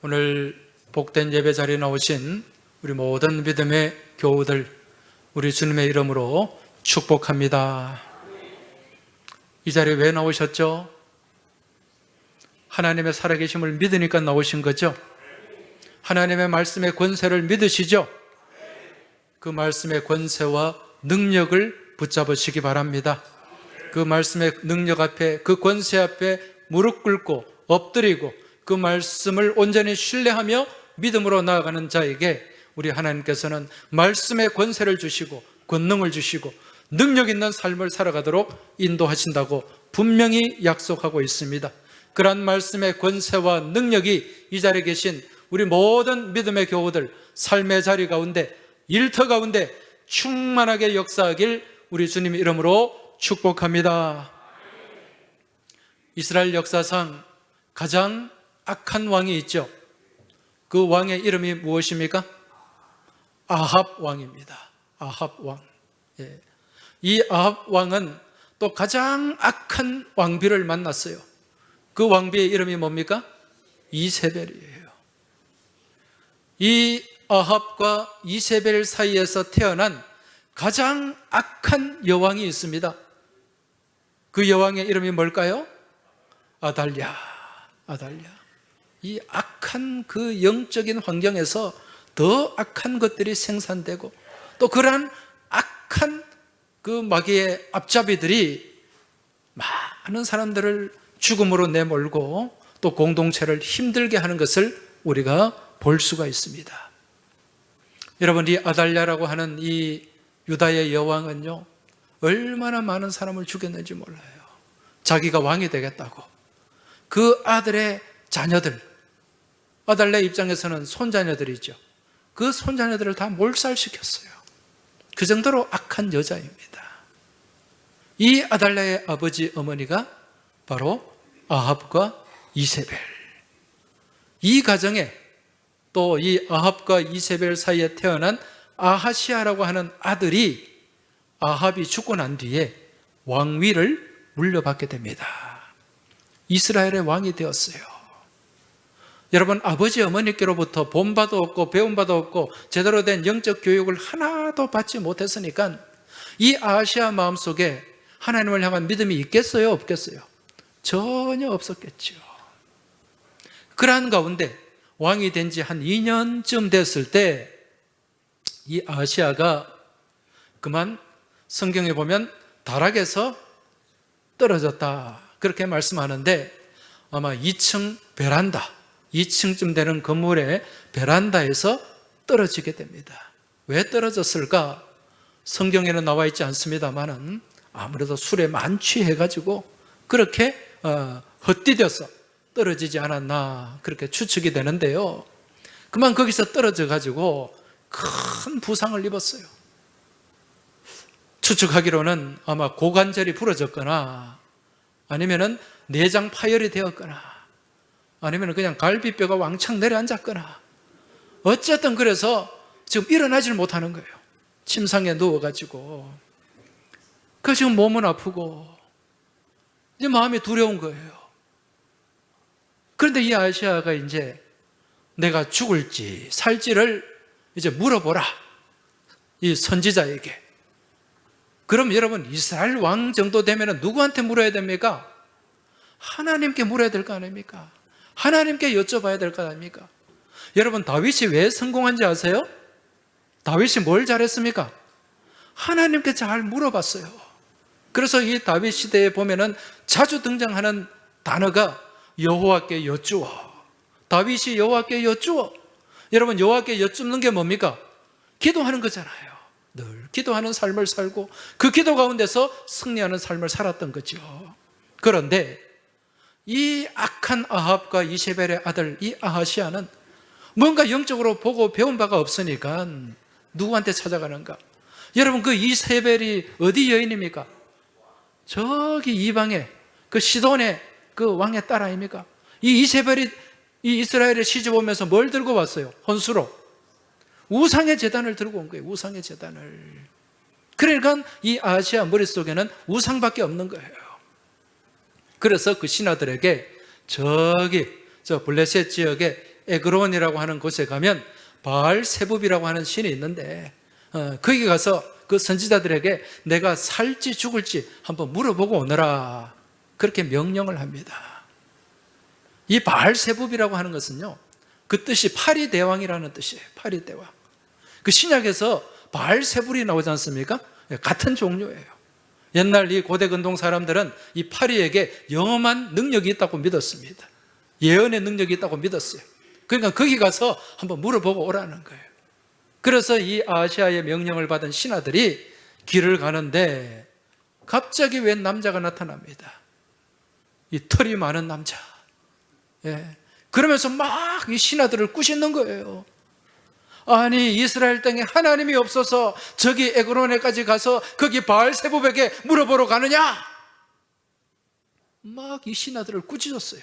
오늘 복된 예배 자리에 나오신 우리 모든 믿음의 교우들, 우리 주님의 이름으로 축복합니다. 이 자리에 왜 나오셨죠? 하나님의 살아계심을 믿으니까 나오신 거죠? 하나님의 말씀의 권세를 믿으시죠? 그 말씀의 권세와 능력을 붙잡으시기 바랍니다. 그 말씀의 능력 앞에, 그 권세 앞에 무릎 꿇고 엎드리고 그 말씀을 온전히 신뢰하며 믿음으로 나아가는 자에게 우리 하나님께서는 말씀의 권세를 주시고 권능을 주시고 능력 있는 삶을 살아가도록 인도하신다고 분명히 약속하고 있습니다. 그러한 말씀의 권세와 능력이 이 자리에 계신 우리 모든 믿음의 교우들 삶의 자리 가운데, 일터 가운데 충만하게 역사하길 우리 주님 이름으로 축복합니다. 이스라엘 역사상 가장 악한 왕이 있죠. 그 왕의 이름이 무엇입니까? 아합 왕입니다. 아합 왕. 예. 이 아합 왕은 또 가장 악한 왕비를 만났어요. 그 왕비의 이름이 뭡니까? 이세벨이에요. 이 아합과 이세벨 사이에서 태어난 가장 악한 여왕이 있습니다. 그 여왕의 이름이 뭘까요? 아달랴. 이 악한 그 영적인 환경에서 더 악한 것들이 생산되고 또 그러한 악한 그 마귀의 앞잡이들이 많은 사람들을 죽음으로 내몰고 또 공동체를 힘들게 하는 것을 우리가 볼 수가 있습니다. 여러분, 이 아달랴라고 하는 이 유다의 여왕은요, 얼마나 많은 사람을 죽였는지 몰라요. 자기가 왕이 되겠다고. 그 아들의 자녀들, 아달랴 입장에서는 손자녀들이죠. 그 손자녀들을 다 몰살시켰어요. 그 정도로 악한 여자입니다. 이 아달랴의 아버지 어머니가 바로 아합과 이세벨. 이 가정에 또 이 아합과 이세벨 사이에 태어난 아하시아라고 하는 아들이 아합이 죽고 난 뒤에 왕위를 물려받게 됩니다. 이스라엘의 왕이 되었어요. 여러분, 아버지 어머니께로부터 본바도 없고 배운바도 없고 제대로 된 영적 교육을 하나도 받지 못했으니까 이 아하시아 마음속에 하나님을 향한 믿음이 있겠어요? 없겠어요? 전혀 없었겠죠. 그러한 가운데 왕이 된 지 한 2년쯤 됐을 때 이 아하시아가 그만 성경에 보면 다락에서 떨어졌다 그렇게 말씀하는데 아마 2층 베란다, 2층쯤 되는 건물의 베란다에서 떨어지게 됩니다. 왜 떨어졌을까? 성경에는 나와 있지 않습니다만은 아무래도 술에 만취해가지고 그렇게 헛디뎌서 떨어지지 않았나 그렇게 추측이 되는데요. 그만 거기서 떨어져가지고 큰 부상을 입었어요. 추측하기로는 아마 고관절이 부러졌거나 아니면은 내장 파열이 되었거나 아니면 그냥 갈비뼈가 왕창 내려앉았거나 어쨌든 그래서 지금 일어나질 못하는 거예요. 침상에 누워가지고. 그래서 지금 몸은 아프고 이제 마음이 두려운 거예요. 그런데 이 아시아가 이제 내가 죽을지 살지를 이제 물어보라. 이 선지자에게. 그럼 여러분, 이스라엘 왕 정도 되면 누구한테 물어야 됩니까? 하나님께 물어야 될 거 아닙니까? 하나님께 여쭤봐야 될 거 아닙니까? 여러분, 다윗이 왜 성공한지 아세요? 다윗이 뭘 잘했습니까? 하나님께 잘 물어봤어요. 그래서 이 다윗 시대에 보면은 자주 등장하는 단어가 여호와께 여쭈어. 다윗이 여호와께 여쭈어. 여러분, 여호와께 여쭙는 게 뭡니까? 기도하는 거잖아요. 늘 기도하는 삶을 살고 그 기도 가운데서 승리하는 삶을 살았던 거죠. 그런데 이 악한 아합과 이세벨의 아들 이 아하시아는 뭔가 영적으로 보고 배운 바가 없으니까 누구한테 찾아가는가? 여러분, 그 이세벨이 어디 여인입니까? 저기 이방의 그 시돈의 그 왕의 딸 아닙니까? 이 이세벨이 이 이스라엘에 시집 오면서 뭘 들고 왔어요? 헌수로 우상의 제단을 들고 온 거예요. 우상의 제단을. 그러니까 이 아시아 머릿속에는 우상밖에 없는 거예요. 그래서 그 신하들에게 저기 저 블레셋 지역에 에그론이라고 하는 곳에 가면 바알세붑이라고 하는 신이 있는데 거기 가서 그 선지자들에게 내가 살지 죽을지 한번 물어보고 오너라, 그렇게 명령을 합니다. 이 바알세붑이라고 하는 것은요, 그 뜻이 파리대왕이라는 뜻이에요. 파리대왕. 그 신약에서 바알세불이 나오지 않습니까? 같은 종류예요. 옛날 이 고대 근동 사람들은 이 파리에게 영험한 능력이 있다고 믿었습니다. 예언의 능력이 있다고 믿었어요. 그러니까 거기 가서 한번 물어보고 오라는 거예요. 그래서 이 아시아의 명령을 받은 신하들이 길을 가는데 갑자기 웬 남자가 나타납니다. 이 털이 많은 남자. 그러면서 막 이 신하들을 꾸짖는 거예요. 아니, 이스라엘 땅에 하나님이 없어서 저기 에그론에까지 가서 거기 바알세붑에게 물어보러 가느냐? 막 이 신하들을 꾸짖었어요.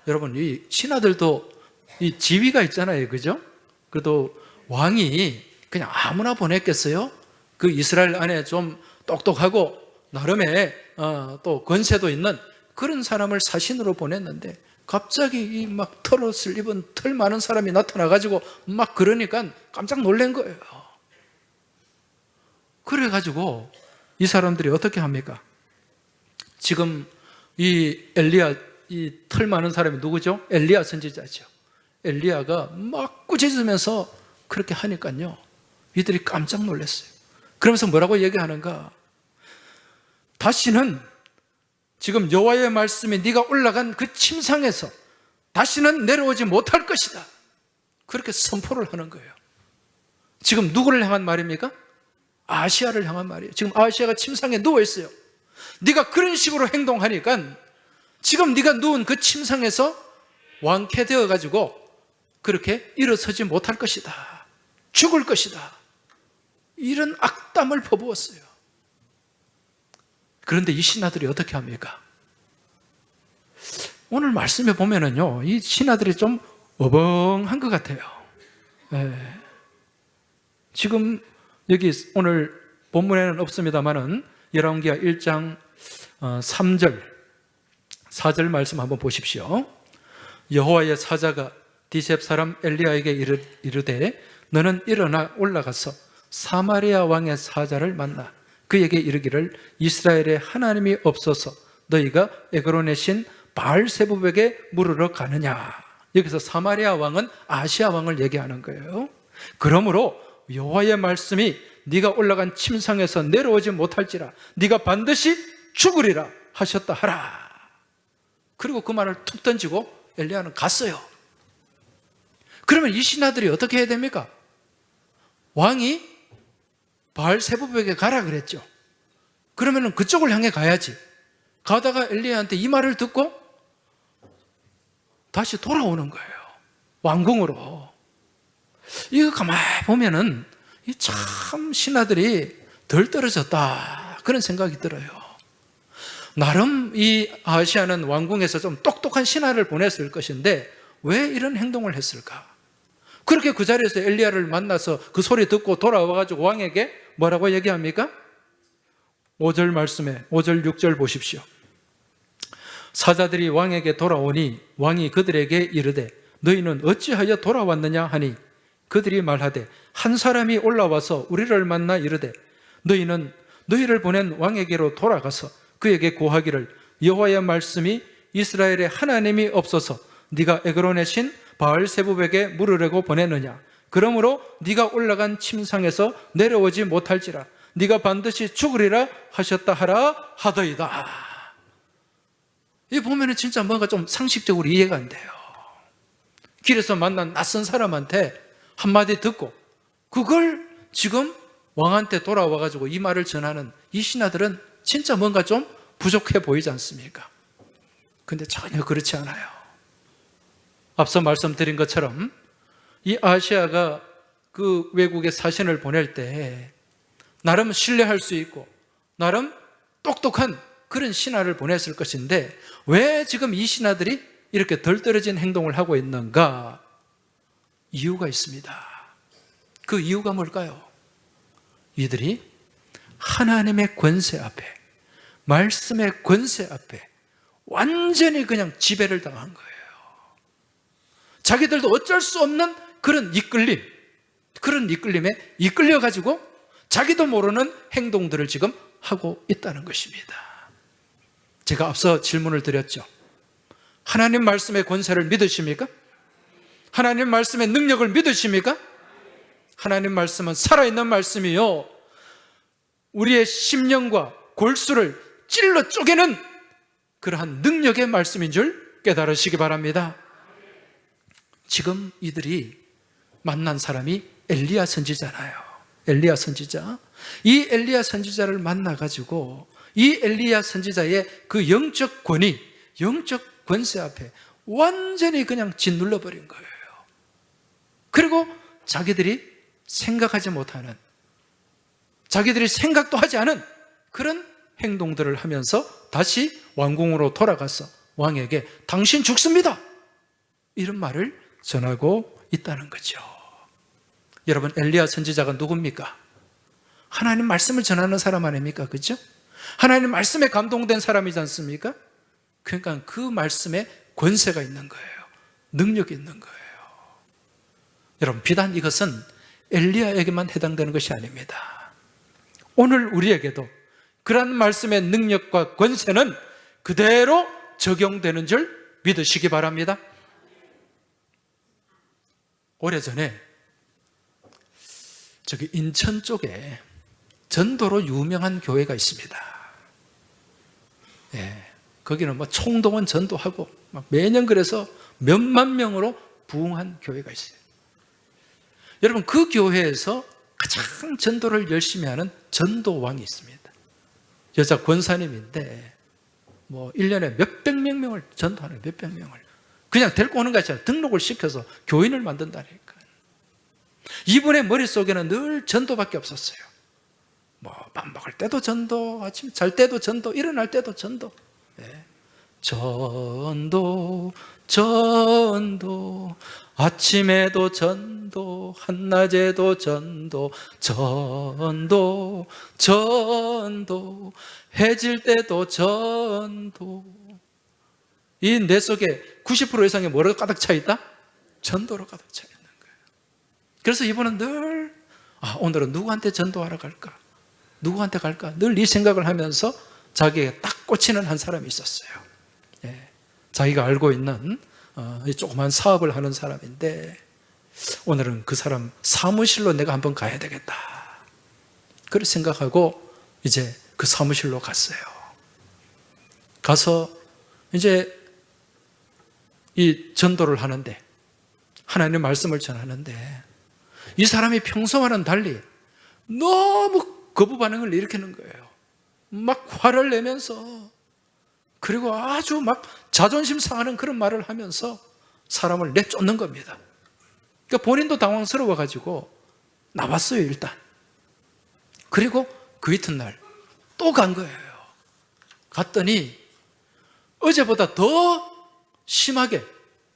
여러분, 이 신하들도 이 지위가 있잖아요, 그죠? 그래도 왕이 그냥 아무나 보냈겠어요? 그 이스라엘 안에 좀 똑똑하고 나름의 또 권세도 있는 그런 사람을 사신으로 보냈는데 갑자기 이 막 털옷을 입은 털 많은 사람이 나타나가지고 막 그러니까 깜짝 놀란 거예요. 그래가지고 이 사람들이 어떻게 합니까? 지금 이 엘리야, 이 털 많은 사람이 누구죠? 엘리야 선지자죠. 엘리야가 막 꾸짖으면서 그렇게 하니까요, 이들이 깜짝 놀랐어요. 그러면서 뭐라고 얘기하는가? 다시는 지금 여호와의 말씀이 네가 올라간 그 침상에서 다시는 내려오지 못할 것이다, 그렇게 선포를 하는 거예요. 지금 누구를 향한 말입니까? 아시아를 향한 말이에요. 지금 아시아가 침상에 누워있어요. 네가 그런 식으로 행동하니까 지금 네가 누운 그 침상에서 왕쾌되어 가지고 그렇게 일어서지 못할 것이다, 죽을 것이다, 이런 악담을 퍼부었어요. 그런데 이 신하들이 어떻게 합니까? 오늘 말씀에 보면은요, 이 신하들이 좀 어벙한 것 같아요. 지금 여기 오늘 본문에는 없습니다만은 열왕기하 1장 3절 4절 말씀 한번 보십시오. 여호와의 사자가 디셉 사람 엘리야에게 이르되 너는 일어나 올라가서 사마리아 왕의 사자를 만나 그에게 이르기를 이스라엘에 하나님이 없어서 너희가 에그론의 신 바알세붑에게 물으러 가느냐. 여기서 사마리아 왕은 아시아 왕을 얘기하는 거예요. 그러므로 여호와의 말씀이 네가 올라간 침상에서 내려오지 못할지라 네가 반드시 죽으리라 하셨다 하라. 그리고 그 말을 툭 던지고 엘리야는 갔어요. 그러면 이 신하들이 어떻게 해야 됩니까? 왕이 바알세붑에게 가라 그랬죠. 그러면 그쪽을 향해 가야지. 가다가 엘리야한테 이 말을 듣고 다시 돌아오는 거예요, 왕궁으로. 이거 가만히 보면은 참 신하들이 덜 떨어졌다, 그런 생각이 들어요. 나름 이 아시아는 왕궁에서 좀 똑똑한 신하를 보냈을 것인데 왜 이런 행동을 했을까? 그렇게 그 자리에서 엘리야를 만나서 그 소리 듣고 돌아와가지고 왕에게 뭐라고 얘기합니까? 5절 말씀에 5절 6절 보십시오. 사자들이 왕에게 돌아오니 왕이 그들에게 이르되 너희는 어찌하여 돌아왔느냐 하니 그들이 말하되 한 사람이 올라와서 우리를 만나 이르되 너희는 너희를 보낸 왕에게로 돌아가서 그에게 고하기를 여호와의 말씀이 이스라엘에 하나님이 없어서 네가 에그론의 신 바알세붑에게 물으려고 보내느냐. 그러므로 네가 올라간 침상에서 내려오지 못할지라 네가 반드시 죽으리라 하셨다 하라 하더이다. 이 보면은 진짜 뭔가 좀 상식적으로 이해가 안 돼요. 길에서 만난 낯선 사람한테 한마디 듣고 그걸 지금 왕한테 돌아와가지고 이 말을 전하는 이 신하들은 진짜 뭔가 좀 부족해 보이지 않습니까? 근데 전혀 그렇지 않아요. 앞서 말씀드린 것처럼 이 아시아가 그 외국에 사신을 보낼 때 나름 신뢰할 수 있고 나름 똑똑한 그런 신하를 보냈을 것인데 왜 지금 이 신하들이 이렇게 덜 떨어진 행동을 하고 있는가? 이유가 있습니다. 그 이유가 뭘까요? 이들이 하나님의 권세 앞에, 말씀의 권세 앞에 완전히 그냥 지배를 당한 거예요. 자기들도 어쩔 수 없는 그런 이끌림에 이끌려가지고 자기도 모르는 행동들을 지금 하고 있다는 것입니다. 제가 앞서 질문을 드렸죠. 하나님 말씀의 권세를 믿으십니까? 하나님 말씀의 능력을 믿으십니까? 하나님 말씀은 살아있는 말씀이요, 우리의 심령과 골수를 찔러 쪼개는 그러한 능력의 말씀인 줄 깨달으시기 바랍니다. 지금 이들이 만난 사람이 엘리야 선지자잖아요. 엘리야 선지자. 이 엘리야 선지자를 만나가지고 이 엘리야 선지자의 그 영적 권위, 영적 권세 앞에 완전히 그냥 짓눌러 버린 거예요. 그리고 자기들이 생각하지 못하는, 자기들이 생각도 하지 않은 그런 행동들을 하면서 다시 왕궁으로 돌아가서 왕에게 당신 죽습니다, 이런 말을 전하고 있다는 거죠. 여러분, 엘리야 선지자가 누굽니까? 하나님 말씀을 전하는 사람 아닙니까? 그렇죠? 하나님 말씀에 감동된 사람이지 않습니까? 그러니까 그 말씀에 권세가 있는 거예요. 능력이 있는 거예요. 여러분, 비단 이것은 엘리야에게만 해당되는 것이 아닙니다. 오늘 우리에게도 그런 말씀의 능력과 권세는 그대로 적용되는 줄 믿으시기 바랍니다. 오래전에 저기 인천 쪽에 전도로 유명한 교회가 있습니다. 예, 거기는 뭐 총동원 전도하고 막 매년 그래서 몇만 명으로 부흥한 교회가 있어요. 여러분, 그 교회에서 가장 전도를 열심히 하는 전도왕이 있습니다. 여자 권사님인데 뭐 1년에 몇백 명을 전도하는, 몇백 명을 그냥 데리고 오는 것이 아니라 등록을 시켜서 교인을 만든다니까. 이분의 머릿속에는 늘 전도밖에 없었어요. 뭐 밥 먹을 때도 전도, 아침 잘 때도 전도, 일어날 때도 전도. 네. 전도, 전도, 아침에도 전도, 한낮에도 전도, 전도, 전도, 해질 때도 전도. 이 내 속에 90% 이상이 뭐로 가득 차 있다? 전도로 가득 차 있는 거예요. 그래서 이분은 늘 오늘은 누구한테 전도하러 갈까? 누구한테 갈까? 늘 이 생각을 하면서 자기에게 딱 꽂히는 한 사람이 있었어요. 예, 자기가 알고 있는 조그만 사업을 하는 사람인데 오늘은 그 사람 사무실로 내가 한번 가야 되겠다, 그렇게 생각하고 이제 그 사무실로 갔어요. 가서 이제 이 전도를 하는데, 하나님의 말씀을 전하는데 이 사람이 평소와는 달리 너무 거부 반응을 일으키는 거예요. 막 화를 내면서, 그리고 아주 막 자존심 상하는 그런 말을 하면서 사람을 내쫓는 겁니다. 그러니까 본인도 당황스러워가지고 나왔어요, 일단. 그리고 그 이튿날 또 간 거예요. 갔더니 어제보다 더 심하게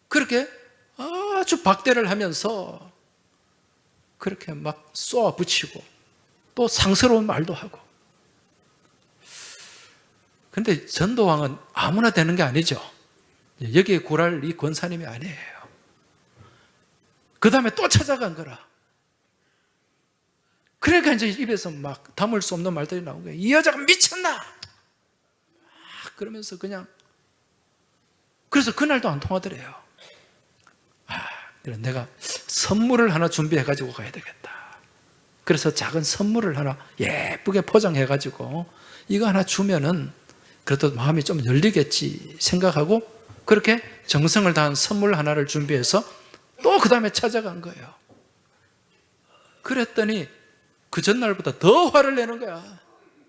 그렇게 아주 박대를 하면서 그렇게 막 쏘아붙이고 또 상스러운 말도 하고. 근데 전도왕은 아무나 되는 게 아니죠. 여기에 굴할 이 권사님이 아니에요. 그 다음에 또 찾아간 거라. 그러니까 이제 입에서 막 담을 수 없는 말들이 나온 거예요. 이 여자가 미쳤나? 그러면서 그냥. 그래서 그날도 안 통하더래요. 내가 선물을 하나 준비해가지고 가야 되겠다. 그래서 작은 선물을 하나 예쁘게 포장해가지고 이거 하나 주면은 그래도 마음이 좀 열리겠지 생각하고 그렇게 정성을 다한 선물 하나를 준비해서 또 그 다음에 찾아간 거예요. 그랬더니 그 전날보다 더 화를 내는 거야.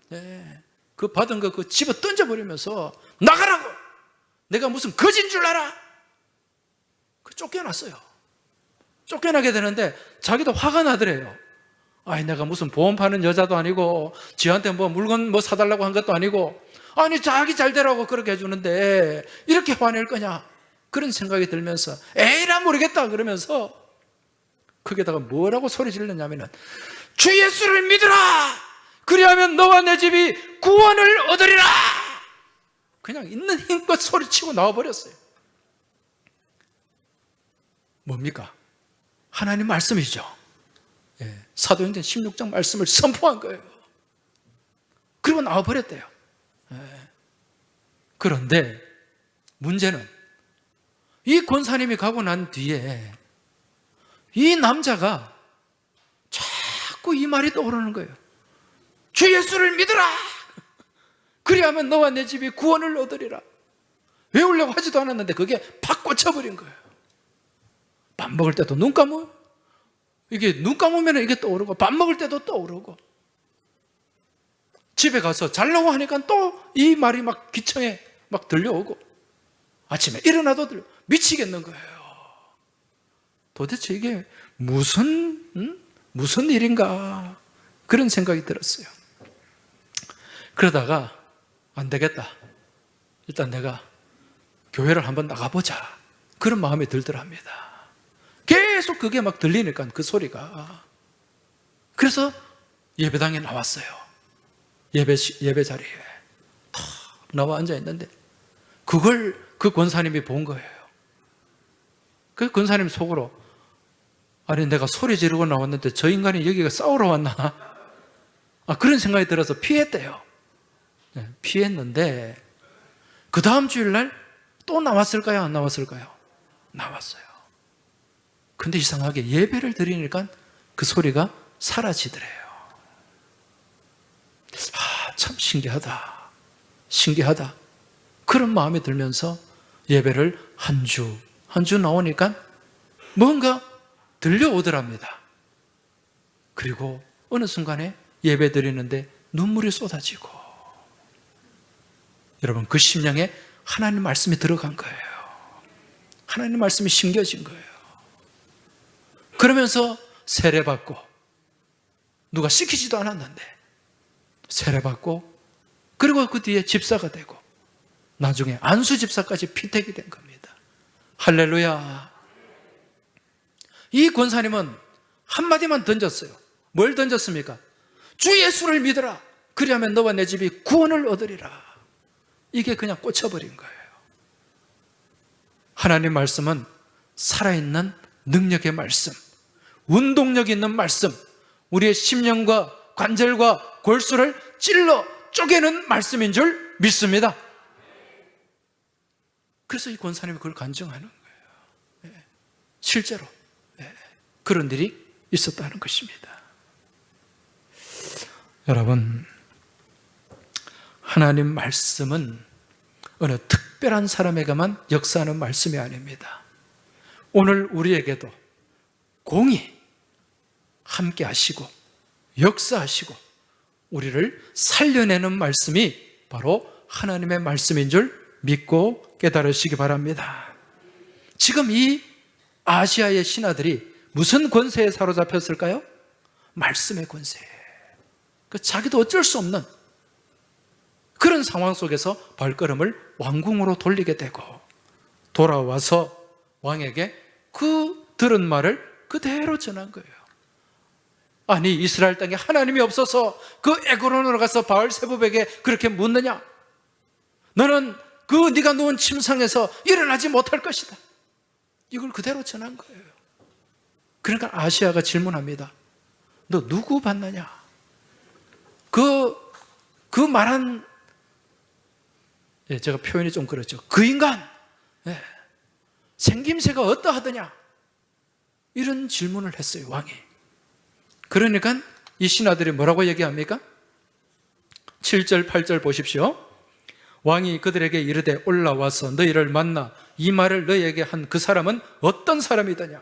네. 그 받은 거 그 집어 던져버리면서 나가라고! 내가 무슨 거진 줄 알아? 그 쫓겨났어요. 쫓겨나게 되는데 자기도 화가 나더래요. 아니, 내가 무슨 보험 파는 여자도 아니고 지한테 뭐 물건 뭐 사달라고 한 것도 아니고, 아니 자기 잘 되라고 그렇게 해주는데 이렇게 화낼 거냐, 그런 생각이 들면서 에이라 모르겠다 그러면서 거기다가 뭐라고 소리 질렀냐면은 주 예수를 믿으라, 그리하면 너와 내 집이 구원을 얻으리라. 그냥 있는 힘껏 소리치고 나와버렸어요. 뭡니까? 하나님 말씀이죠. 사도행전 16장 말씀을 선포한 거예요. 그리고 나와버렸대요. 그런데 문제는 이 권사님이 가고 난 뒤에 이 남자가 자꾸 이 말이 떠오르는 거예요. 주 예수를 믿으라! 그리하면 너와 내 집이 구원을 얻으리라. 외우려고 하지도 않았는데 그게 팍 꽂혀버린 거예요. 밥 먹을 때도 눈 감으면 이게 눈 감으면 이게 떠오르고, 밥 먹을 때도 떠오르고, 집에 가서 자려고 하니까 또 이 말이 막 귀청에 막 들려오고, 아침에 일어나도 미치겠는 거예요. 도대체 이게 무슨 일인가, 그런 생각이 들었어요. 그러다가 안 되겠다, 일단 내가 교회를 한번 나가보자, 그런 마음이 들더랍니다. 계속 그게 막 들리니까, 그 소리가. 그래서 예배당에 나왔어요. 예배 자리에 탁 나와 앉아 있는데 그걸 그 권사님이 본 거예요. 그 권사님 속으로, 아니 내가 소리 지르고 나왔는데 저 인간이 여기가 싸우러 왔나? 그런 생각이 들어서 피했대요. 피했는데 그 다음 주일날 또 나왔을까요? 안 나왔을까요? 나왔어요. 근데 이상하게 예배를 드리니까 그 소리가 사라지더래요. 참 신기하다. 그런 마음이 들면서 예배를 한 주 나오니까 뭔가 들려오더랍니다. 그리고 어느 순간에 예배 드리는데 눈물이 쏟아지고, 여러분 그 심령에 하나님 말씀이 들어간 거예요. 하나님 말씀이 심겨진 거예요. 그러면서 세례받고, 누가 시키지도 않았는데 세례받고, 그리고 그 뒤에 집사가 되고, 나중에 안수 집사까지 피택이 된 겁니다. 할렐루야. 이 권사님은 한마디만 던졌어요. 뭘 던졌습니까? 주 예수를 믿으라. 그리하면 너와 내 집이 구원을 얻으리라. 이게 그냥 꽂혀버린 거예요. 하나님 말씀은 살아있는 능력의 말씀, 운동력 있는 말씀, 우리의 심령과 관절과 골수를 찔러 쪼개는 말씀인 줄 믿습니다. 그래서 이 권사님이 그걸 간증하는 거예요. 실제로 그런 일이 있었다는 것입니다. 여러분, 하나님 말씀은 어느 특별한 사람에게만 역사하는 말씀이 아닙니다. 오늘 우리에게도 공히 함께 하시고 역사하시고 우리를 살려내는 말씀이 바로 하나님의 말씀인 줄 믿고 깨달으시기 바랍니다. 지금 이 아시아의 신하들이 무슨 권세에 사로잡혔을까요? 말씀의 권세. 자기도 어쩔 수 없는 그런 상황 속에서 발걸음을 왕궁으로 돌리게 되고, 돌아와서 왕에게 그 들은 말을 그대로 전한 거예요. 아니, 이스라엘 땅에 하나님이 없어서 그 에그론으로 가서 바알세붑에게 그렇게 묻느냐? 너는 그 네가 누운 침상에서 일어나지 못할 것이다. 이걸 그대로 전한 거예요. 그러니까 아시아가 질문합니다. 너 누구 봤느냐? 그 말한, 제가 표현이 좀 그렇죠. 그 인간, 생김새가 어떠하더냐? 이런 질문을 했어요, 왕이. 그러니까 이 신하들이 뭐라고 얘기합니까? 7절, 8절 보십시오. 왕이 그들에게 이르되 올라와서 너희를 만나 이 말을 너희에게 한 그 사람은 어떤 사람이더냐?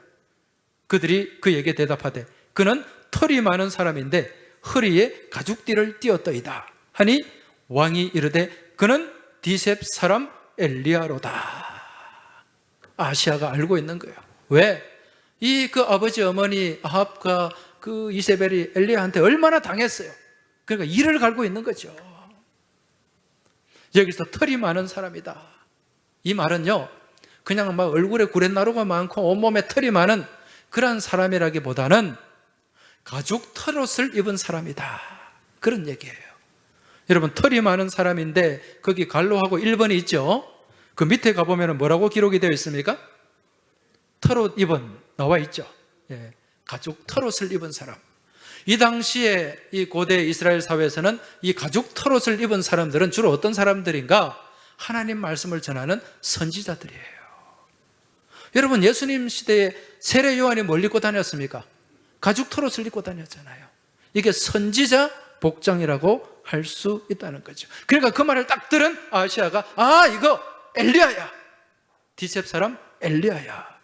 그들이 그에게 대답하되 그는 털이 많은 사람인데 허리에 가죽띠를 띄었더이다 하니 왕이 이르되 그는 디셉 사람 엘리야로다. 아시아가 알고 있는 거예요. 왜? 그 아버지 어머니 아합과 그 이세벨이 엘리야한테 얼마나 당했어요. 그러니까 이를 갈고 있는 거죠. 여기서 털이 많은 사람이다. 이 말은요, 그냥 막 얼굴에 구렛나루가 많고 온몸에 털이 많은 그런 사람이라기보다는 가죽 털옷을 입은 사람이다, 그런 얘기예요. 여러분, 털이 많은 사람인데 거기 갈로하고 1번이 있죠. 그 밑에 가보면 뭐라고 기록이 되어 있습니까? 털옷 입은, 나와 있죠. 예, 가죽 털옷을 입은 사람. 이 당시에 이 고대 이스라엘 사회에서는 이 가죽 털옷을 입은 사람들은 주로 어떤 사람들인가? 하나님 말씀을 전하는 선지자들이에요. 여러분, 예수님 시대에 세례 요한이 뭘 입고 다녔습니까? 가죽 털옷을 입고 다녔잖아요. 이게 선지자 복장이라고 할 수 있다는 거죠. 그러니까 그 말을 딱 들은 아시아가, 아, 이거 엘리야야. 디셉 사람 엘리야야.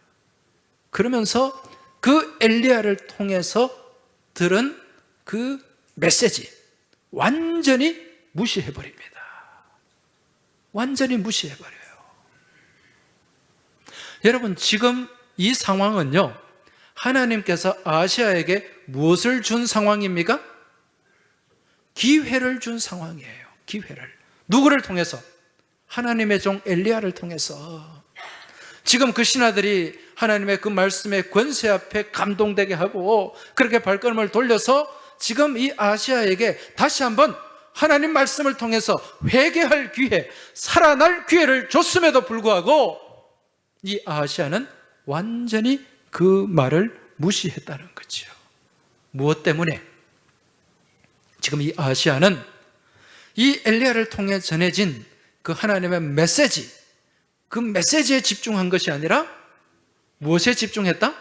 그러면서 그 엘리야를 통해서 들은 그 메시지 완전히 무시해버립니다. 완전히 무시해버려요. 여러분, 지금 이 상황은요, 하나님께서 아시아에게 무엇을 준 상황입니까? 기회를 준 상황이에요. 기회를. 누구를 통해서? 하나님의 종 엘리야를 통해서. 지금 그 신하들이 하나님의 그 말씀의 권세 앞에 감동되게 하고 그렇게 발걸음을 돌려서 지금 이 아시아에게 다시 한번 하나님 말씀을 통해서 회개할 기회, 살아날 기회를 줬음에도 불구하고 이 아시아는 완전히 그 말을 무시했다는 거죠. 무엇 때문에? 지금 이 아시아는 이 엘리야를 통해 전해진 그 하나님의 메시지, 그 메시지에 집중한 것이 아니라 무엇에 집중했다?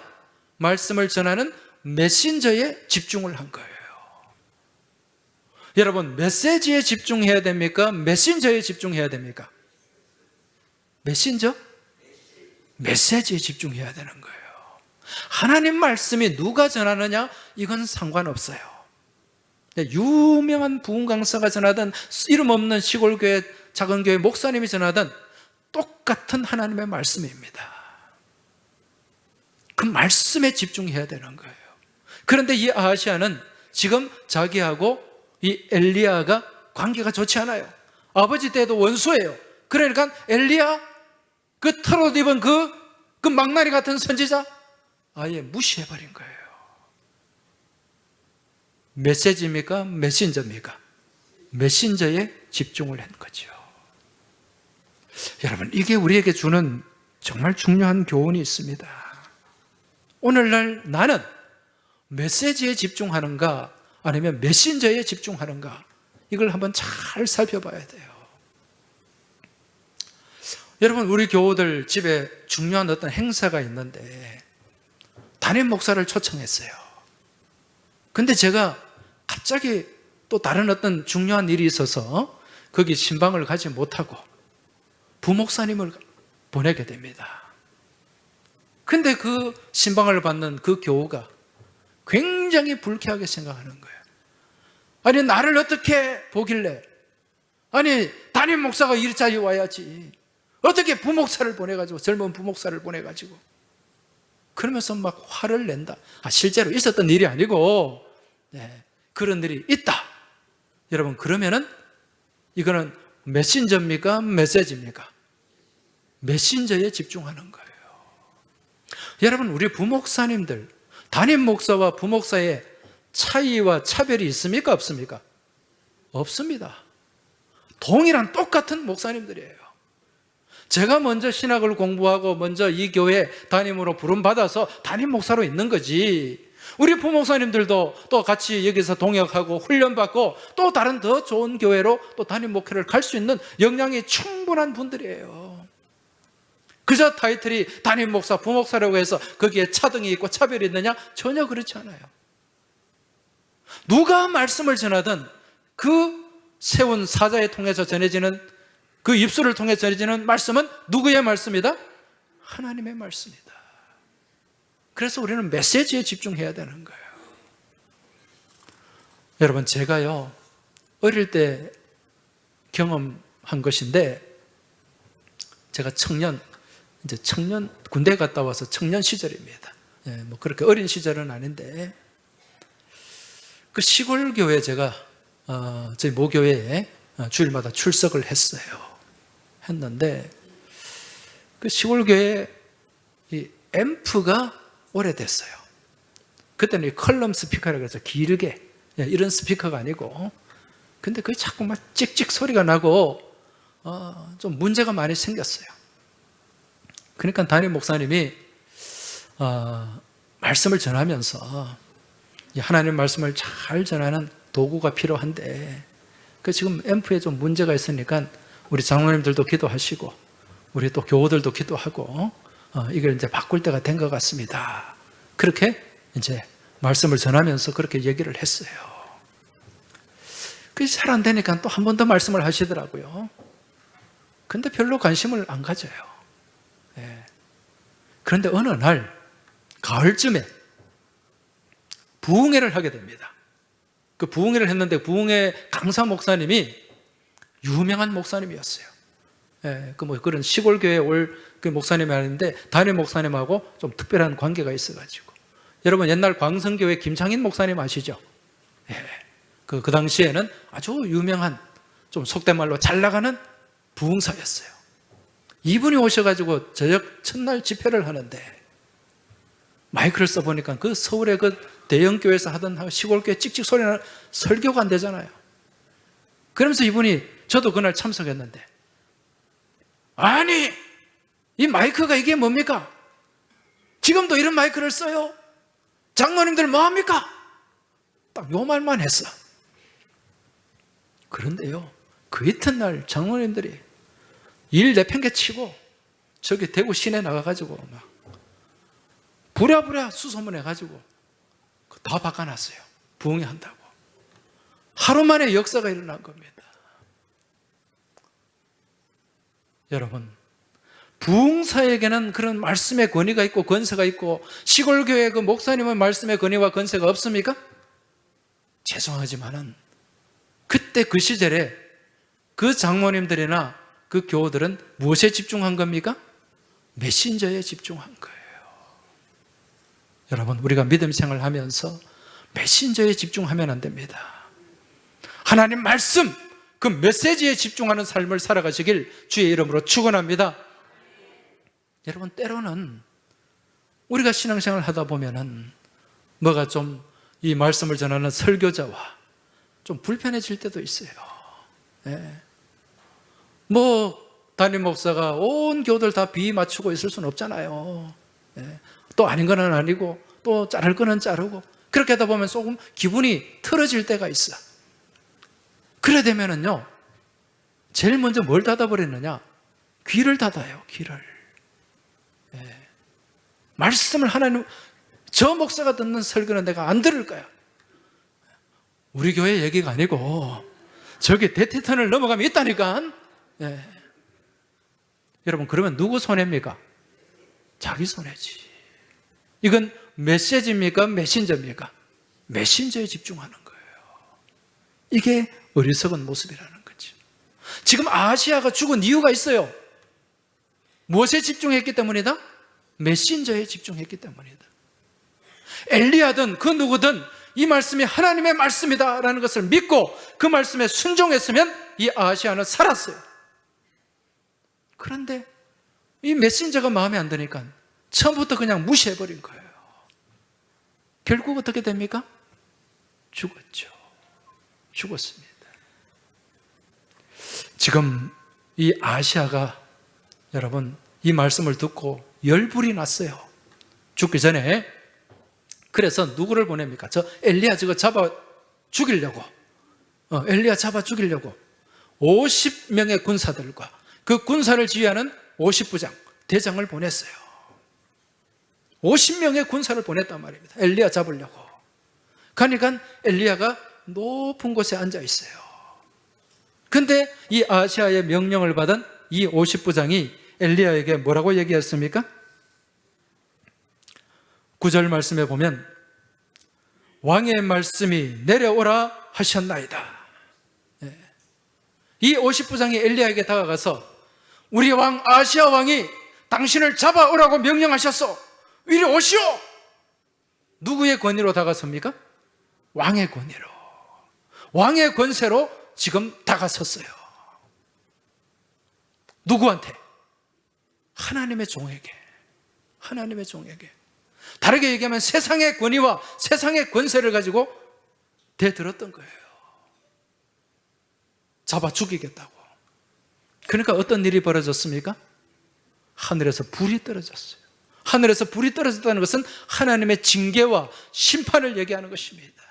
말씀을 전하는 메신저에 집중을 한 거예요. 여러분, 메시지에 집중해야 됩니까? 메신저에 집중해야 됩니까? 메신저? 메시지에 집중해야 되는 거예요. 하나님 말씀이 누가 전하느냐? 이건 상관없어요. 유명한 부흥 강사가 전하든 이름 없는 시골교회, 작은 교회 목사님이 전하든 똑같은 하나님의 말씀입니다. 그 말씀에 집중해야 되는 거예요. 그런데 이 아시아는 지금 자기하고 이 엘리야가 관계가 좋지 않아요. 아버지 때도 원수예요. 그러니까 엘리야, 그 털옷 입은 그 망나니 같은 선지자 아예 무시해버린 거예요. 메시지입니까? 메신저입니까? 메신저에 집중을 한 거죠. 여러분, 이게 우리에게 주는 정말 중요한 교훈이 있습니다. 오늘날 나는 메시지에 집중하는가 아니면 메신저에 집중하는가, 이걸 한번 잘 살펴봐야 돼요. 여러분, 우리 교우들 집에 중요한 어떤 행사가 있는데 담임 목사를 초청했어요. 근데 제가 갑자기 또 다른 어떤 중요한 일이 있어서 거기 신방을 가지 못하고 부목사님을 보내게 됩니다. 근데 그 신방을 받는 그 교우가 굉장히 불쾌하게 생각하는 거예요. 아니, 나를 어떻게 보길래, 아니 담임 목사가 일자리 와야지 어떻게 부목사를 보내가지고, 젊은 부목사를 보내가지고, 그러면서 막 화를 낸다. 실제로 있었던 일이 아니고 그런 일이 있다. 여러분, 그러면은 이거는 메신저입니까? 메시지입니까? 메신저에 집중하는 거예요. 여러분, 우리 부목사님들, 담임 목사와 부목사의 차이와 차별이 있습니까? 없습니까? 없습니다. 동일한 똑같은 목사님들이에요. 제가 먼저 신학을 공부하고 먼저 이 교회 담임으로 부름받아서 담임 목사로 있는 거지, 우리 부목사님들도 또 같이 여기서 동역하고 훈련받고 또 다른 더 좋은 교회로 또 담임 목회를 갈 수 있는 역량이 충분한 분들이에요. 그저 타이틀이 담임 목사, 부목사라고 해서 거기에 차등이 있고 차별이 있느냐? 전혀 그렇지 않아요. 누가 말씀을 전하든 그 세운 사자에 통해서 전해지는, 그 입술을 통해 전해지는 말씀은 누구의 말씀이다? 하나님의 말씀이다. 그래서 우리는 메시지에 집중해야 되는 거예요. 여러분, 제가요 어릴 때 경험한 것인데, 제가 청년 군대 갔다 와서 청년 시절입니다. 뭐 그렇게 어린 시절은 아닌데, 그 시골 교회 제가 저희 모교회에 주일마다 출석을 했는데, 그 시골 교회 이 앰프가 오래됐어요. 그때는 이 컬럼 스피커라고 해서 길게 이런 스피커가 아니고, 근데 그게 자꾸 막 찍찍 소리가 나고 좀 문제가 많이 생겼어요. 그러니까 담임 목사님이 말씀을 전하면서 이 하나님의 말씀을 잘 전하는 도구가 필요한데 그 지금 앰프에 좀 문제가 있으니까 우리 장로님들도 기도하시고 우리 또 교우들도 기도하고 이걸 이제 바꿀 때가 된 것 같습니다. 그렇게 이제 말씀을 전하면서 그렇게 얘기를 했어요. 그게 잘 안 되니까 또 한 번 더 말씀을 하시더라고요. 근데 별로 관심을 안 가져요. 예. 그런데 어느 날 가을쯤에 부흥회를 하게 됩니다. 그 부흥회를 했는데 부흥회 강사 목사님이 유명한 목사님이었어요. 예, 그런 시골 교회에 올 그 목사님이 아닌데 담임 목사님하고 좀 특별한 관계가 있어가지고 여러분 옛날 광성교회 김창인 목사님 아시죠? 예, 그 당시에는 아주 유명한 좀 속된 말로 잘 나가는 부흥사였어요. 이분이 오셔가지고 저녁 첫날 집회를 하는데 마이크를 써보니까 그 서울의 그 대형교회에서 하던 시골교회 찍찍 소리 나는 설교가 안 되잖아요. 그러면서 이분이 저도 그날 참석했는데 아니 이 마이크가 이게 뭡니까? 지금도 이런 마이크를 써요? 장로님들 뭐합니까? 딱 요 말만 했어. 그런데요 그 이튿날 장로님들이 일 내팽개치고 저기 대구 시내 나가가지고 막 부랴부랴 수소문해가지고 다 바꿔놨어요. 부흥회 한다고. 하루 만에 역사가 일어난 겁니다. 여러분 부흥사에게는 그런 말씀의 권위가 있고 권세가 있고 시골교회 그 목사님은 말씀의 권위와 권세가 없습니까? 죄송하지만은 그때 그 시절에 그 장모님들이나 그 교우들은 무엇에 집중한 겁니까? 메신저에 집중한 거예요. 여러분 우리가 믿음 생활하면서 메신저에 집중하면 안 됩니다. 하나님 말씀 그 메시지에 집중하는 삶을 살아가시길 주의 이름으로 축원합니다. 여러분 때로는 우리가 신앙생활을 하다 보면은 뭐가 좀 이 말씀을 전하는 설교자와 좀 불편해질 때도 있어요. 예. 뭐 담임 목사가 온 교들 다 비위 맞추고 있을 수는 없잖아요. 예. 또 아닌 건 아니고 또 자를 거는 자르고 그렇게 하다 보면 조금 기분이 틀어질 때가 있어. 그래 되면은요 제일 먼저 뭘 닫아버리느냐? 귀를 닫아요. 귀를. 예. 말씀을 하나님 저 목사가 듣는 설교는 내가 안 들을 거야. 우리 교회 얘기가 아니고 저기 대퇴턴을 넘어가면 있다니까. 예. 여러분 그러면 누구 손해입니까? 자기 손해지. 이건 메시지입니까? 메신저입니까? 메신저에 집중하는 거예요. 이게 어리석은 모습이라는 거죠. 지금 아하시아가 죽은 이유가 있어요. 무엇에 집중했기 때문이다? 메신저에 집중했기 때문이다. 엘리야든 그 누구든 이 말씀이 하나님의 말씀이다라는 것을 믿고 그 말씀에 순종했으면 이 아하시아는 살았어요. 그런데 이 메신저가 마음에 안 드니까 처음부터 그냥 무시해버린 거예요. 결국 어떻게 됩니까? 죽었죠. 죽었습니다. 지금 이 아하시아가 여러분 이 말씀을 듣고 열불이 났어요. 죽기 전에. 그래서 누구를 보냅니까? 저 엘리야 저거 잡아 죽이려고 엘리야 잡아 죽이려고 50명의 군사들과 그 군사를 지휘하는 50부장 대장을 보냈어요. 50명의 군사를 보냈단 말입니다. 엘리야 잡으려고. 그러니까 엘리야가 높은 곳에 앉아 있어요. 근데 이 아하시아의 명령을 받은 이 50부장이 엘리야에게 뭐라고 얘기했습니까? 9절 말씀에 보면 왕의 말씀이 내려오라 하셨나이다. 이 50부장이 엘리야에게 다가가서 우리 왕 아하시아 왕이 당신을 잡아오라고 명령하셨소. 이리 오시오. 누구의 권위로 다가섭니까? 왕의 권위로. 왕의 권세로 지금 다가섰어요. 누구한테? 하나님의 종에게. 하나님의 종에게. 다르게 얘기하면 세상의 권위와 세상의 권세를 가지고 대들었던 거예요. 잡아 죽이겠다고. 그러니까 어떤 일이 벌어졌습니까? 하늘에서 불이 떨어졌어요. 하늘에서 불이 떨어졌다는 것은 하나님의 징계와 심판을 얘기하는 것입니다.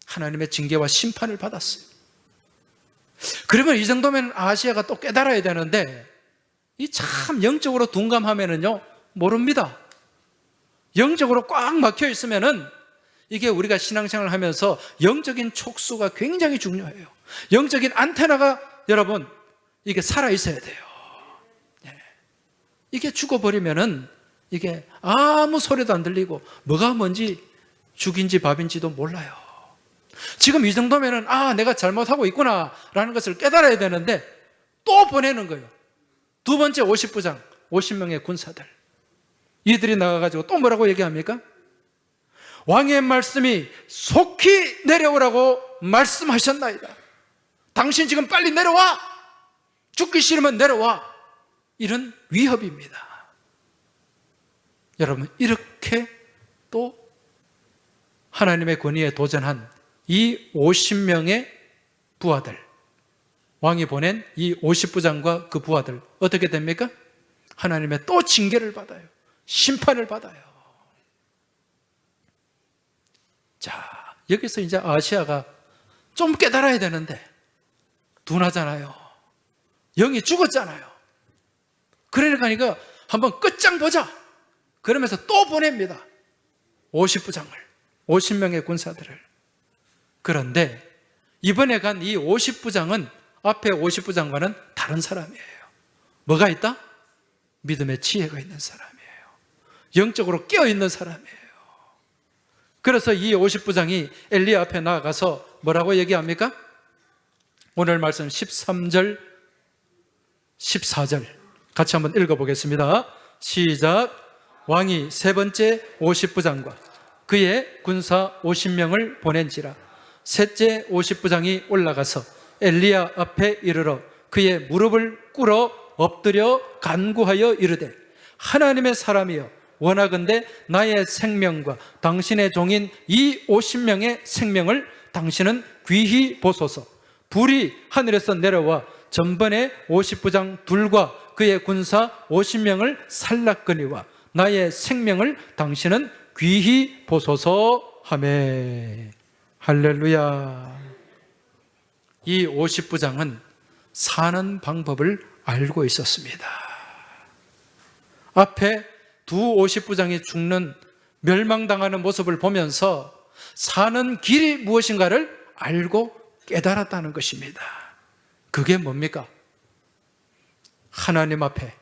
하나님의 징계와 심판을 받았어요. 그러면 이 정도면 아하시아가 또 깨달아야 되는데, 이 참 영적으로 둔감하면은요 모릅니다. 영적으로 꽉 막혀 있으면은 이게 우리가 신앙생활을 하면서 영적인 촉수가 굉장히 중요해요. 영적인 안테나가 여러분 이게 살아 있어야 돼요. 이게 죽어버리면은 이게 아무 소리도 안 들리고 뭐가 뭔지 죽인지 밥인지도 몰라요. 지금 이 정도면은 내가 잘못하고 있구나 라는 것을 깨달아야 되는데 또 보내는 거예요. 두 번째 50부장 50명의 군사들, 이들이 나가가지고 또 뭐라고 얘기합니까? 왕의 말씀이 속히 내려오라고 말씀하셨나이다. 당신 지금 빨리 내려와. 죽기 싫으면 내려와. 이런 위협입니다. 여러분, 이렇게 또 하나님의 권위에 도전한 이 50명의 부하들, 왕이 보낸 이 50부장과 그 부하들 어떻게 됩니까? 하나님의 또 징계를 받아요. 심판을 받아요. 자, 여기서 이제 아하시아가 좀 깨달아야 되는데 둔하잖아요. 영이 죽었잖아요. 그러니까 이거 한번 끝장 보자 그러면서 또 보냅니다. 50부장을, 50명의 군사들을. 그런데 이번에 간 이 50부장은 앞에 50부장과는 다른 사람이에요. 뭐가 있다? 믿음의 지혜가 있는 사람이에요. 영적으로 깨어있는 사람이에요. 그래서 이 50부장이 엘리야 앞에 나아가서 뭐라고 얘기합니까? 오늘 말씀 13절, 14절 같이 한번 읽어보겠습니다. 시작. 왕이 세 번째 50부장과 그의 군사 50명을 보낸지라. 셋째 50부장이 올라가서 엘리야 앞에 이르러 그의 무릎을 꿇어 엎드려 간구하여 이르되, 하나님의 사람이여, 원하건대 나의 생명과 당신의 종인 이 50명의 생명을 당신은 귀히 보소서. 불이 하늘에서 내려와 전번에 50부장 둘과 그의 군사 50명을 살랐거니와 나의 생명을 당신은 귀히 보소서 하매. 할렐루야. 이 50부장은 사는 방법을 알고 있었습니다. 앞에 두 50부장이 죽는, 멸망당하는 모습을 보면서 사는 길이 무엇인가를 알고 깨달았다는 것입니다. 그게 뭡니까? 하나님 앞에,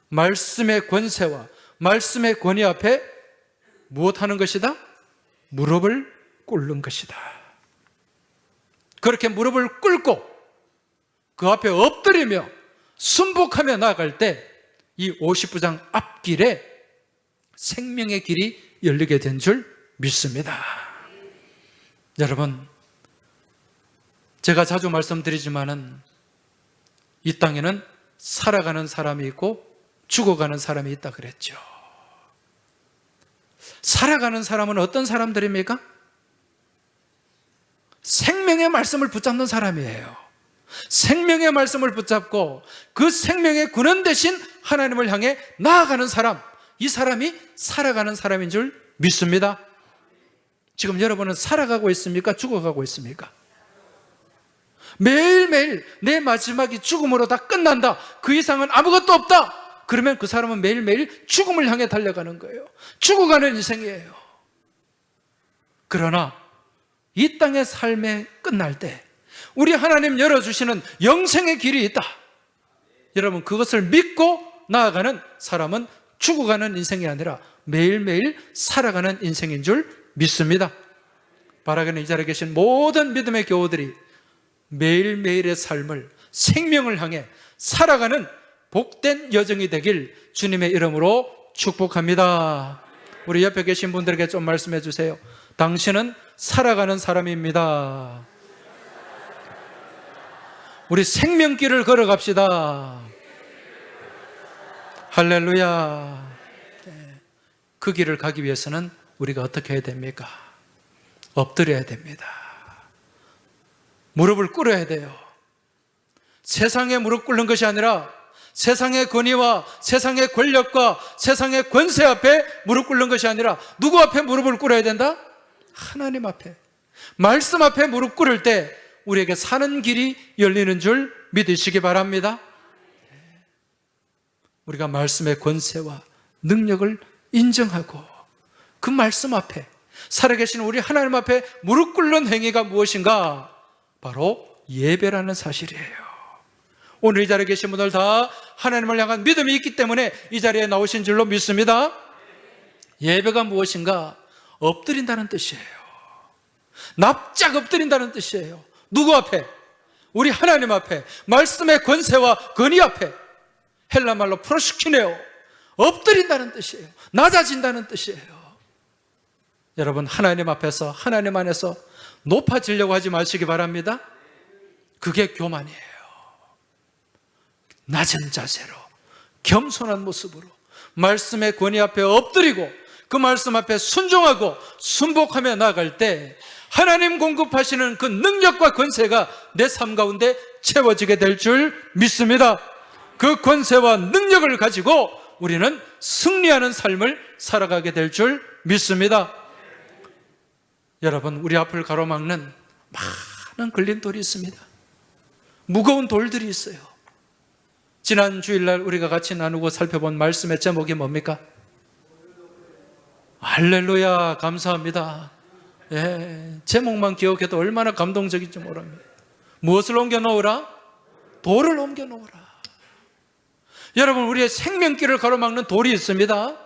말씀의 권세와 말씀의 권위 앞에 무엇하는 것이다? 무릎을 꿇는 것이다. 그렇게 무릎을 꿇고 그 앞에 엎드리며 순복하며 나아갈 때 이 50부장 앞길에 생명의 길이 열리게 된 줄 믿습니다. 여러분, 제가 자주 말씀드리지만은 이 땅에는 살아가는 사람이 있고 죽어가는 사람이 있다 그랬죠. 살아가는 사람은 어떤 사람들입니까? 생명의 말씀을 붙잡는 사람이에요. 생명의 말씀을 붙잡고 그 생명의 근원 대신 하나님을 향해 나아가는 사람, 이 사람이 살아가는 사람인 줄 믿습니다. 지금 여러분은 살아가고 있습니까? 죽어가고 있습니까? 매일매일 내 마지막이 죽음으로 다 끝난다, 그 이상은 아무것도 없다, 그러면 그 사람은 매일매일 죽음을 향해 달려가는 거예요. 죽어가는 인생이에요. 그러나 이 땅의 삶의 끝날 때 우리 하나님 열어주시는 영생의 길이 있다. 여러분, 그것을 믿고 나아가는 사람은 죽어가는 인생이 아니라 매일매일 살아가는 인생인 줄 믿습니다. 바라기는 이 자리에 계신 모든 믿음의 교우들이 매일매일의 삶을, 생명을 향해 살아가는 복된 여정이 되길 주님의 이름으로 축복합니다. 우리 옆에 계신 분들에게 좀 말씀해 주세요. 당신은 살아가는 사람입니다. 우리 생명길을 걸어갑시다. 할렐루야. 그 길을 가기 위해서는 우리가 어떻게 해야 됩니까? 엎드려야 됩니다. 무릎을 꿇어야 돼요. 세상에 무릎 꿇는 것이 아니라 세상의 권위와 세상의 권력과 세상의 권세 앞에 무릎 꿇는 것이 아니라 누구 앞에 무릎을 꿇어야 된다? 하나님 앞에, 말씀 앞에 무릎 꿇을 때 우리에게 사는 길이 열리는 줄 믿으시기 바랍니다. 우리가 말씀의 권세와 능력을 인정하고 그 말씀 앞에, 살아계신 우리 하나님 앞에 무릎 꿇는 행위가 무엇인가? 바로 예배라는 사실이에요. 오늘 이 자리에 계신 분들 다 하나님을 향한 믿음이 있기 때문에 이 자리에 나오신 줄로 믿습니다. 예배가 무엇인가? 엎드린다는 뜻이에요. 납작 엎드린다는 뜻이에요. 누구 앞에? 우리 하나님 앞에, 말씀의 권세와 권위 앞에. 헬라말로 프로스키네오, 엎드린다는 뜻이에요. 낮아진다는 뜻이에요. 여러분, 하나님 앞에서, 하나님 안에서 높아지려고 하지 마시기 바랍니다. 그게 교만이에요. 낮은 자세로, 겸손한 모습으로 말씀의 권위 앞에 엎드리고 그 말씀 앞에 순종하고 순복하며 나아갈 때 하나님 공급하시는 그 능력과 권세가 내 삶 가운데 채워지게 될 줄 믿습니다. 그 권세와 능력을 가지고 우리는 승리하는 삶을 살아가게 될 줄 믿습니다. 여러분, 우리 앞을 가로막는 많은 걸림돌이 있습니다. 무거운 돌들이 있어요. 지난 주일날 우리가 같이 나누고 살펴본 말씀의 제목이 뭡니까? 할렐루야, 감사합니다. 제목만 기억해도 얼마나 감동적인지 모릅니다. 무엇을 옮겨놓으라? 돌을 옮겨놓으라. 여러분, 우리의 생명길을 가로막는 돌이 있습니다.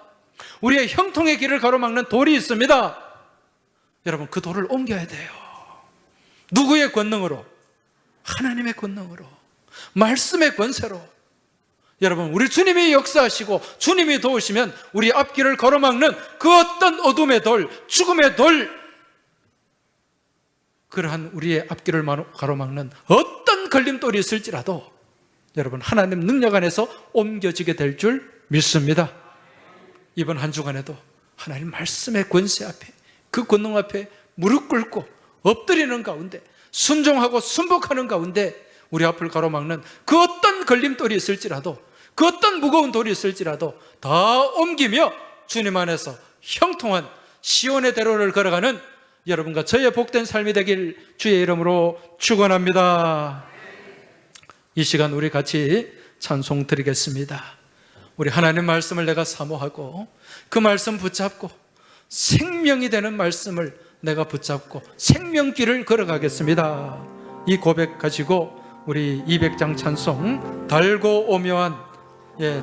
우리의 형통의 길을 가로막는 돌이 있습니다. 여러분, 그 돌을 옮겨야 돼요. 누구의 권능으로? 하나님의 권능으로, 말씀의 권세로. 여러분, 우리 주님이 역사하시고 주님이 도우시면 우리 앞길을 가로막는 그 어떤 어둠의 돌, 죽음의 돌, 그러한 우리의 앞길을 가로막는 어떤 걸림돌이 있을지라도 여러분, 하나님 능력 안에서 옮겨지게 될 줄 믿습니다. 이번 한 주간에도 하나님 말씀의 권세 앞에, 그 권능 앞에 무릎 꿇고 엎드리는 가운데, 순종하고 순복하는 가운데 우리 앞을 가로막는 그 어떤 걸림돌이 있을지라도, 그 어떤 무거운 돌이 있을지라도 다 옮기며 주님 안에서 형통한 시온의 대로를 걸어가는 여러분과 저의 복된 삶이 되길 주의 이름으로 축원합니다. 이 시간 우리 같이 찬송 드리겠습니다. 우리 하나님 말씀을 내가 사모하고 그 말씀 붙잡고 생명이 되는 말씀을 내가 붙잡고 생명길을 걸어가겠습니다. 이 고백 가지고 우리 200장 찬송, 달고 오묘한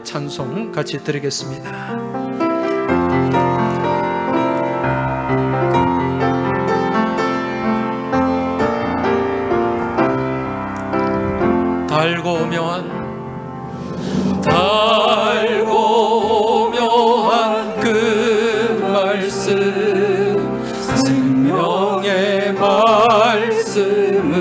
찬송 같이 드리겠습니다. 달고 오묘한 그 말씀, 생명의 말씀은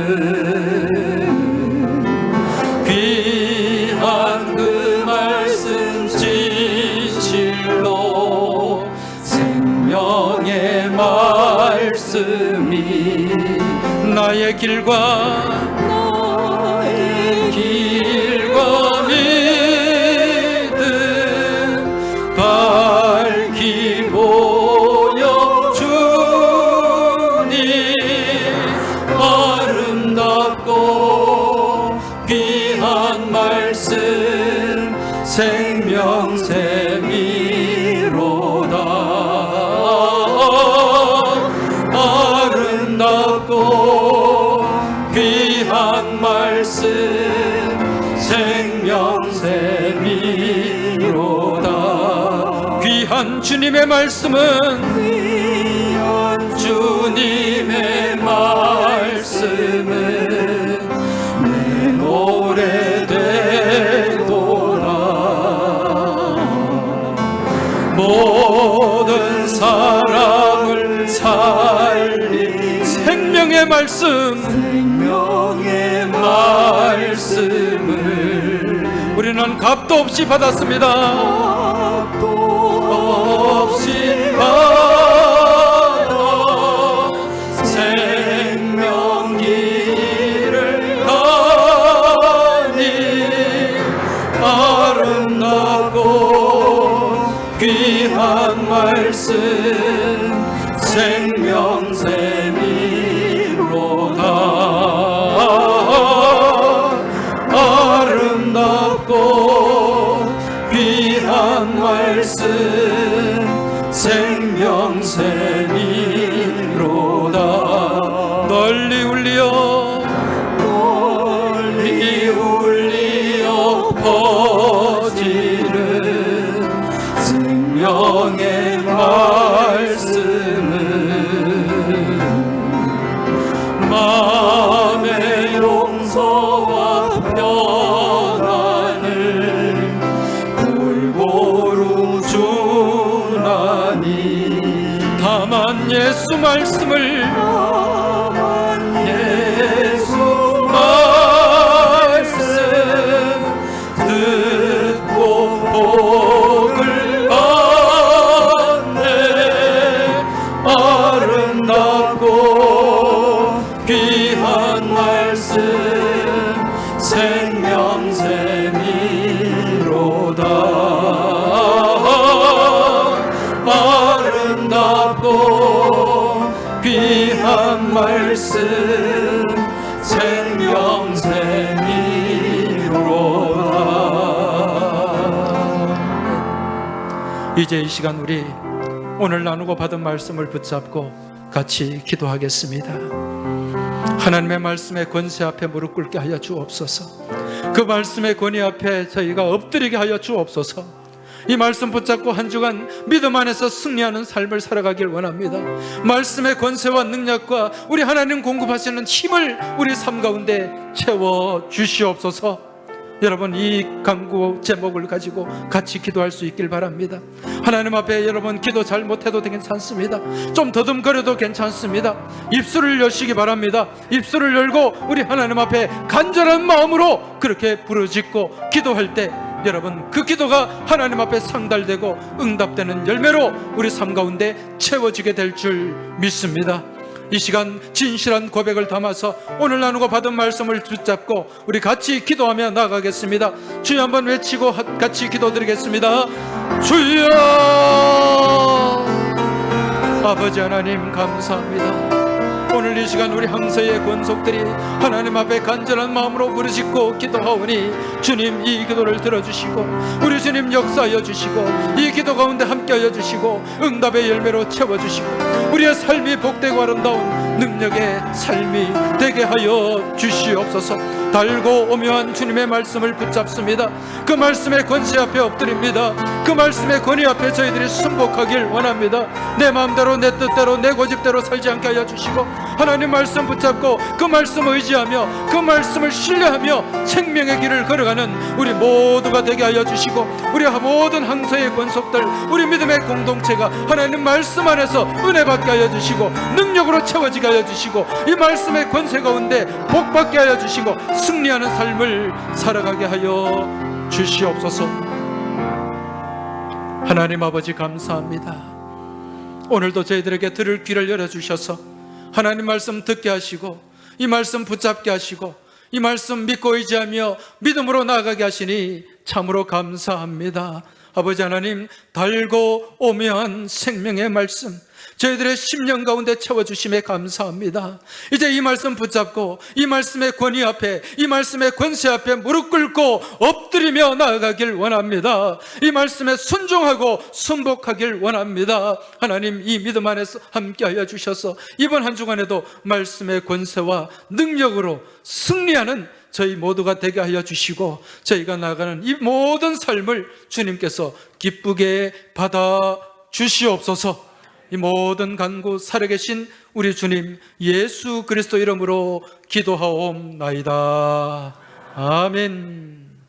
귀한 그 말씀 진실로, 생명의 말씀이 나의 길과 믿음 밝히 보여주니 아름답고 귀한 말씀 생명샘이로다. 아름답고 귀한 말씀 생명샘이로다. 귀한 주님의 말씀은, 귀한 주님의 말씀은 내 노래 되도다. 모든 사람을 살린 생명의 말씀, 생명의 말씀을 우리는 값도 없이 받았습니다. 값도 없이 받아 생명길을 가니 귀한 말씀 생명샘이로다. 아름답고 귀한 말씀 생명샘이로다. 널리 울리어 퍼지는 생명의 말씀은 마음의 용서와 평안을 골고루 주나니. 다만 예수 말씀을 듣고 복을 받네. 아름답고 귀한 말씀 생명샘이로다. 아름답고 귀한 말씀 생명샘이로다. 이제 이 시간 우리 오늘 나누고 받은 말씀을 붙잡고 같이 기도하겠습니다. 하나님의 말씀의 권세 앞에 무릎 꿇게 하여 주옵소서. 그 말씀의 권위 앞에 저희가 엎드리게 하여 주옵소서. 이 말씀 붙잡고 한 주간 믿음 안에서 승리하는 삶을 살아가길 원합니다. 말씀의 권세와 능력과 우리 하나님 공급하시는 힘을 우리 삶 가운데 채워 주시옵소서. 여러분, 이 간구 제목을 가지고 같이 기도할 수 있길 바랍니다. 하나님 앞에 여러분 기도 잘 못해도 괜찮습니다. 좀 더듬거려도 괜찮습니다. 입술을 여시기 바랍니다. 입술을 열고 우리 하나님 앞에 간절한 마음으로 그렇게 부르짖고 기도할 때 여러분 그 기도가 하나님 앞에 상달되고 응답되는 열매로 우리 삶 가운데 채워지게 될 줄 믿습니다. 이 시간 진실한 고백을 담아서 오늘 나누고 받은 말씀을 붙잡고 우리 같이 기도하며 나가겠습니다. 주여 한번 외치고 같이 기도드리겠습니다. 주여! 아버지 하나님 감사합니다. 오늘 이 시간 우리 항서의 권속들이 하나님 앞에 간절한 마음으로 부르짖고 기도하오니 주님 이 기도를 들어주시고 우리 주님 역사하여 주시고 이 기도 가운데 함께하여 주시고 응답의 열매로 채워주시고 우리의 삶이 복되고 아름다운 능력의 삶이 되게 하여 주시옵소서. 달고 오묘한 주님의 말씀을 붙잡습니다. 그 말씀의 권세 앞에 엎드립니다. 그 말씀의 권위 앞에 저희들이 순복하길 원합니다. 내 마음대로 내 뜻대로 내 고집대로 살지 않게 하여 주시고 하나님 말씀 붙잡고 그 말씀을 의지하며 그 말씀을 신뢰하며 생명의 길을 걸어가는 우리 모두가 되게 하여 주시고 우리 모든 항서의 권속들 우리 믿음의 공동체가 하나님 말씀 안에서 은혜 받게 하여 주시고 능력으로 채워지게 하여 주시고 이 말씀의 권세 가운데 복 받게 하여 주시고 승리하는 삶을 살아가게 하여 주시옵소서. 하나님 아버지 감사합니다. 오늘도 저희들에게 들을 귀를 열어주셔서 하나님 말씀 듣게 하시고 이 말씀 붙잡게 하시고 이 말씀 믿고 의지하며 믿음으로 나아가게 하시니 참으로 감사합니다. 아버지 하나님, 달고 오묘한 생명의 말씀 저희들의 심령 가운데 채워주심에 감사합니다. 이제 이 말씀 붙잡고 이 말씀의 권위 앞에 이 말씀의 권세 앞에 무릎 꿇고 엎드리며 나아가길 원합니다. 이 말씀에 순종하고 순복하길 원합니다. 하나님 이 믿음 안에서 함께하여 주셔서 이번 한 주간에도 말씀의 권세와 능력으로 승리하는 저희 모두가 되게 하여 주시고 저희가 나아가는 이 모든 삶을 주님께서 기쁘게 받아 주시옵소서. 이 모든 간구 살아계신 우리 주님 예수 그리스도 이름으로 기도하옵나이다. 아멘.